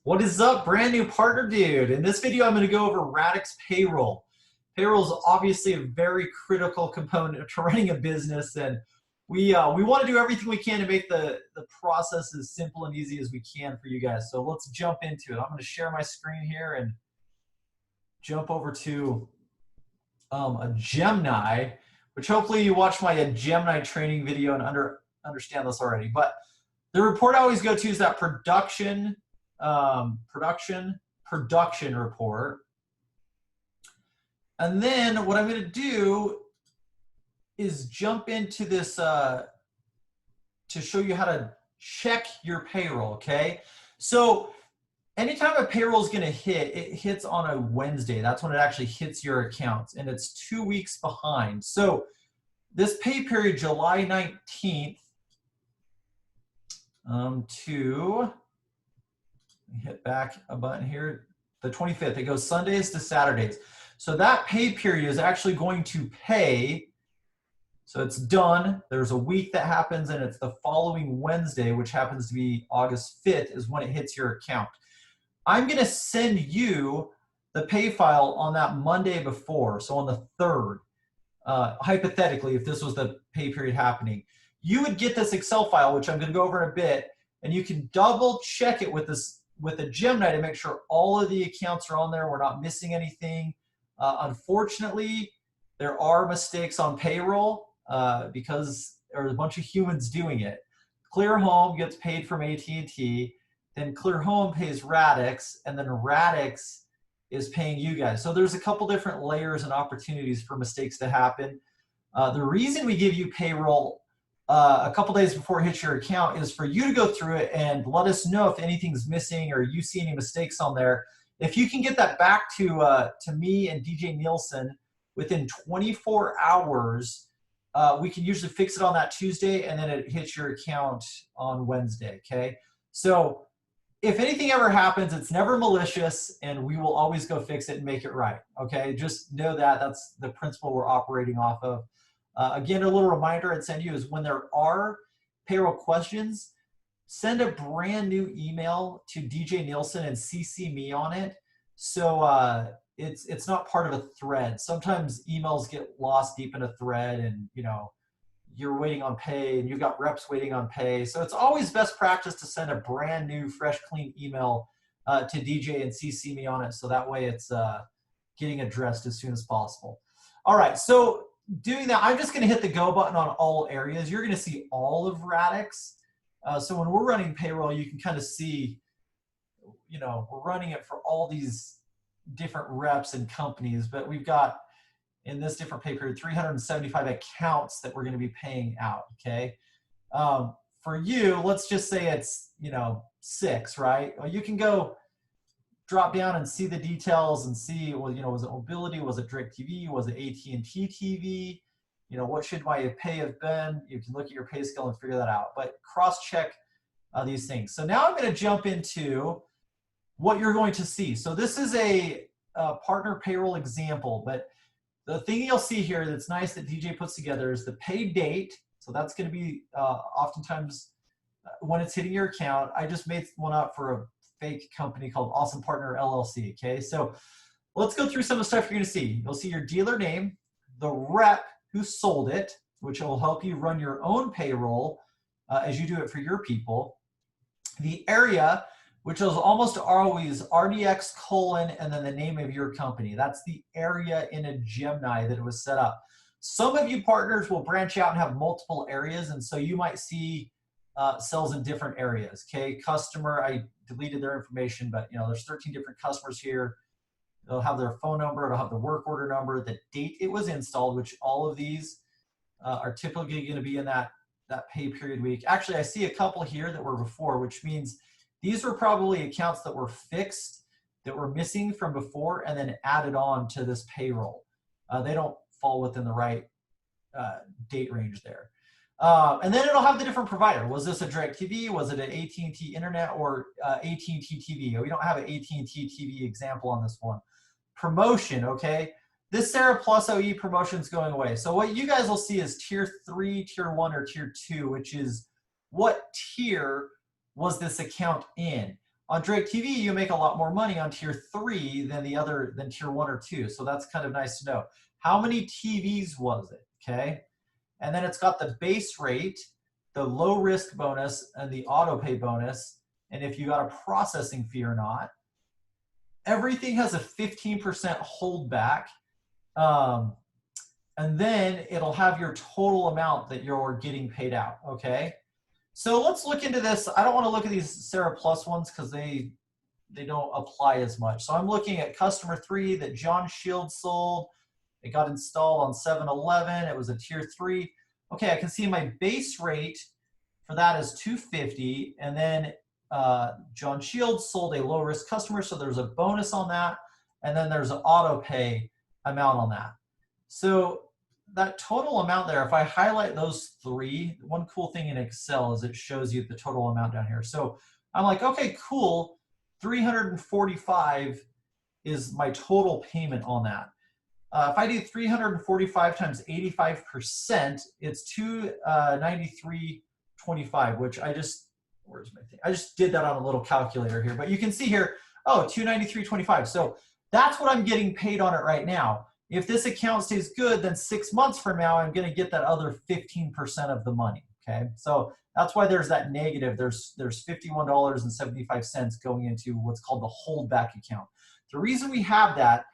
What is up, brand new partner dude? In this video, I'm going to go over Radix Payroll. Payroll is obviously a very critical component to running a business, and we want to do everything we can to make the process as simple and easy as we can for you guys. So let's jump into it. I'm going to share my screen here and jump over to a Gemini, which hopefully you watched my Gemini training video and understand this already. But the report I always go to is that production report. And then what I'm going to do is jump into this to show you how to check your payroll, okay? So anytime a payroll is going to hit, it hits on a Wednesday. That's when it actually hits your accounts, and it's 2 weeks behind. So this pay period, July 19th to hit back a button here, the 25th, it goes Sundays to Saturdays. So that pay period is actually going to pay, so it's done. There's a week that happens, and it's the following Wednesday, which happens to be August 5th, is when it hits your account. I'm gonna send you the pay file on that Monday before, so on the 3rd. Hypothetically, if this was the pay period happening, you would get this Excel file, which I'm gonna go over in a bit, and you can double check it with a Gemini to make sure all of the accounts are on there. We're not missing anything. Unfortunately, there are mistakes on payroll because there's a bunch of humans doing it. Clear Home gets paid from AT&T, then Clear Home pays Radix, and then Radix is paying you guys. So there's a couple different layers and opportunities for mistakes to happen. The reason we give you payroll a couple days before it hits your account is for you to go through it and let us know if anything's missing or you see any mistakes on there. If you can get that back to me and DJ Nielsen within 24 hours, we can usually fix it on that Tuesday, and then it hits your account on Wednesday, okay? So if anything ever happens, it's never malicious, and we will always go fix it and make it right, okay? Just know that that's the principle we're operating off of. Again, a little reminder I'd send you is when there are payroll questions, send a brand new email to DJ Nielsen and CC me on it. So it's not part of a thread. Sometimes emails get lost deep in a thread, and you're waiting on pay and you've got reps waiting on pay. So it's always best practice to send a brand new, fresh, clean email to DJ and CC me on it. So that way it's getting addressed as soon as possible. All right, so doing that, I'm just going to hit the go button on all areas. You're going to see all of Radix. So when we're running payroll, you can kind of see, we're running it for all these different reps and companies, but we've got in this different pay period 375 accounts that we're going to be paying out. Okay. For you, let's just say it's 6, right? Well, you can go drop down and see the details and see, well, was it mobility? Was it DirecTV? Was it AT&T TV? What should my pay have been? You can look at your pay scale and figure that out, but cross-check these things. So now I'm going to jump into what you're going to see. So this is a partner payroll example, but the thing you'll see here that's nice that DJ puts together is the pay date. So that's going to be oftentimes when it's hitting your account. I just made one up for a fake company called Awesome Partner LLC. Okay, so let's go through some of the stuff you're going to see. You'll see your dealer name, the rep who sold it, which will help you run your own payroll as you do it for your people. The area, which is almost always RDX : and then the name of your company. That's the area in a Gemini that it was set up. Some of you partners will branch out and have multiple areas, and so you might see cells in different areas. Okay, customer, I deleted their information, but there's 13 different customers here. They'll have their phone number, it'll have the work order number, the date it was installed, which all of these are typically going to be in that pay period week. Actually, I see a couple here that were before, which means these were probably accounts that were fixed, that were missing from before, and then added on to this payroll. They don't fall within the right date range there. And then it'll have the different provider. Was this a DirecTV? Was it an AT&T Internet or AT&T TV? We don't have an AT&T TV example on this one. Promotion, okay? This Sarah Plus OE promotion is going away. So what you guys will see is tier 3, tier 1, or tier 2, which is what tier was this account in. On Drake TV, you make a lot more money on tier 3 than tier 1 or 2. So that's kind of nice to know. How many TVs was it? Okay. And then it's got the base rate, the low risk bonus, and the auto pay bonus. And if you got a processing fee or not. Everything has a 15% holdback. And then it'll have your total amount that you're getting paid out. Okay. So let's look into this. I don't want to look at these Sarah Plus ones because they don't apply as much. So I'm looking at customer 3 that John Shields sold. It got installed on 7-Eleven. It was a tier 3. Okay, I can see my base rate for that is $250. And then John Shields sold a low risk customer. So there's a bonus on that. And then there's an auto pay amount on that. So that total amount there, if I highlight those 3, one cool thing in Excel is it shows you the total amount down here. So I'm like, okay, cool. 345 is my total payment on that. If I do 345 times 85%, it's 293.25, which where's my thing? I just did that on a little calculator here, but you can see here, oh, 293.25. So that's what I'm getting paid on it right now. If this account stays good, then 6 months from now, I'm going to get that other 15% of the money. Okay, so that's why there's that negative. There's $51.75 going into what's called the holdback account. The reason we have that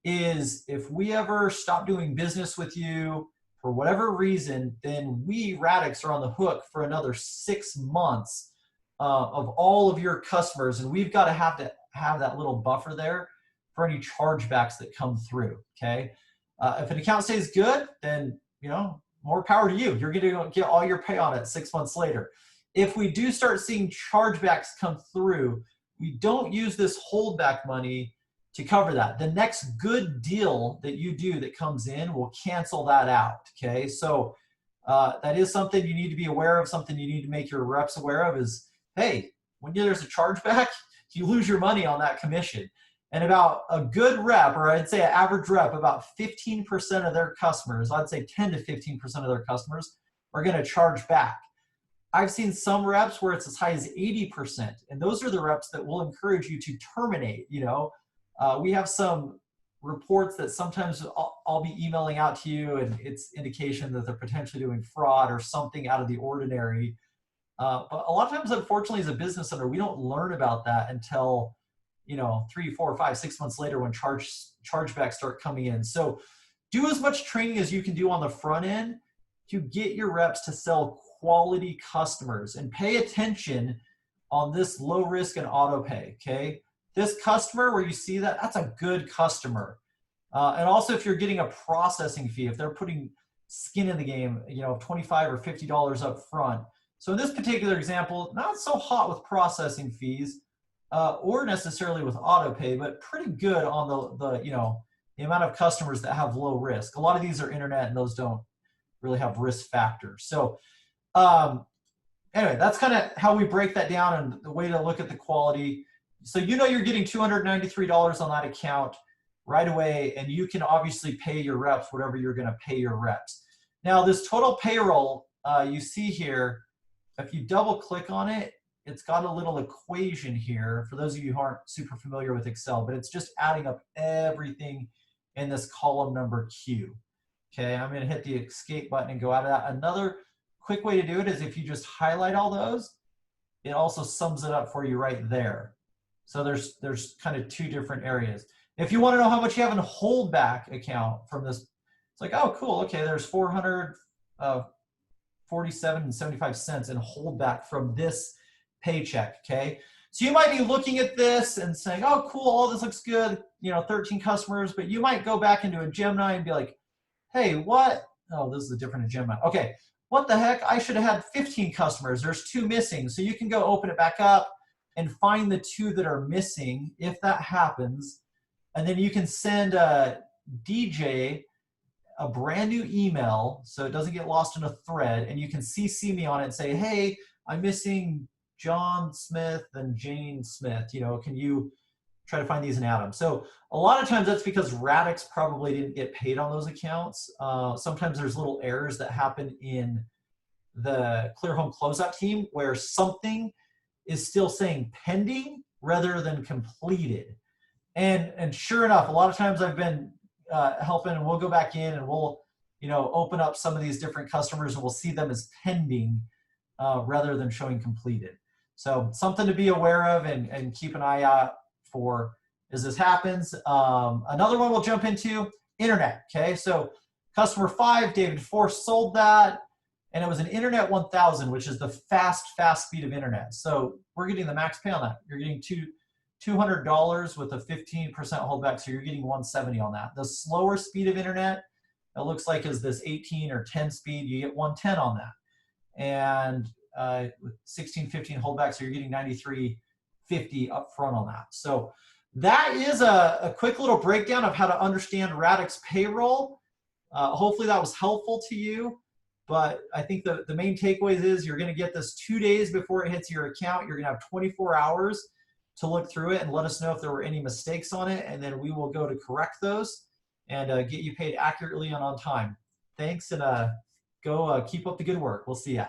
is if we ever stop doing business with you for whatever reason, then we, Radix, are on the hook for another 6 months of all of your customers, and we've got to have that little buffer there for any chargebacks that come through, okay? If an account stays good, then, more power to you. You're gonna get all your pay on it 6 months later. If we do start seeing chargebacks come through, we don't use this holdback money to cover that. The next good deal that you do that comes in will cancel that out, okay? So that is something you need to be aware of, something you need to make your reps aware of is, hey, when there's a chargeback, you lose your money on that commission. And about a good rep, or I'd say an average rep, about 15% of their customers, I'd say 10 to 15% of their customers are going to charge back. I've seen some reps where it's as high as 80%. And those are the reps that will encourage you to terminate. We have some reports that sometimes I'll be emailing out to you, and it's indication that they're potentially doing fraud or something out of the ordinary. But a lot of times, unfortunately, as a business owner, we don't learn about that until 3, 4, 5, 6 months later when chargebacks start coming in. So do as much training as you can do on the front end to get your reps to sell quality customers, and pay attention on this low risk and auto pay, okay? This customer where you see that, that's a good customer. And also if you're getting a processing fee, if they're putting skin in the game, $25 or $50 up front. So in this particular example, not so hot with processing fees, or necessarily with auto pay, but pretty good on the amount of customers that have low risk. A lot of these are internet, and those don't really have risk factors. So anyway, that's kind of how we break that down and the way to look at the quality. So you're getting $293 on that account right away, and you can obviously pay your reps whatever you're going to pay your reps. Now this total payroll you see here, if you double click on it, it's got a little equation here for those of you who aren't super familiar with Excel, but it's just adding up everything in this column number Q. Okay, I'm going to hit the escape button and go out of that. Another quick way to do it is if you just highlight all those, it also sums it up for you right there. So there's kind of 2 different areas. If you want to know how much you have in a holdback account from this, it's like, oh, cool. Okay, there's $447.75 in holdback from this paycheck. Okay, so you might be looking at this and saying, oh, cool, all this looks good. 13 customers, but you might go back into a Gemini and be like, hey, what? Oh, this is a different Gemini. Okay, what the heck? I should have had 15 customers. There's 2 missing. So you can go open it back up and find the 2 that are missing if that happens. And then you can send DJ a brand new email so it doesn't get lost in a thread, and you can CC me on it and say, hey, I'm missing John Smith and Jane Smith. Can you try to find these and add them? So a lot of times that's because Radix probably didn't get paid on those accounts. Sometimes there's little errors that happen in the Clear Home Closeout team where something is still saying pending rather than completed. And sure enough, a lot of times I've been helping, and we'll go back in and we'll, you know, open up some of these different customers and we'll see them as pending rather than showing completed. So something to be aware of and keep an eye out for as this happens. Another one we'll jump into, internet. Okay, so customer 5, David Force sold that, and it was an Internet 1000, which is the fast speed of internet. So we're getting the max pay on that. You're getting $200 with a 15% holdback, so you're getting 170 on that. The slower speed of internet, it looks like, is this 18 or 10 speed. You get 110 on that. And with 16, 15 holdback, so you're getting 93.50 up front on that. So that is a quick little breakdown of how to understand Radix Payroll. Hopefully that was helpful to you. But I think the main takeaways is you're going to get this 2 days before it hits your account. You're going to have 24 hours to look through it and let us know if there were any mistakes on it, and then we will go to correct those and get you paid accurately and on time. Thanks, and go keep up the good work. We'll see ya.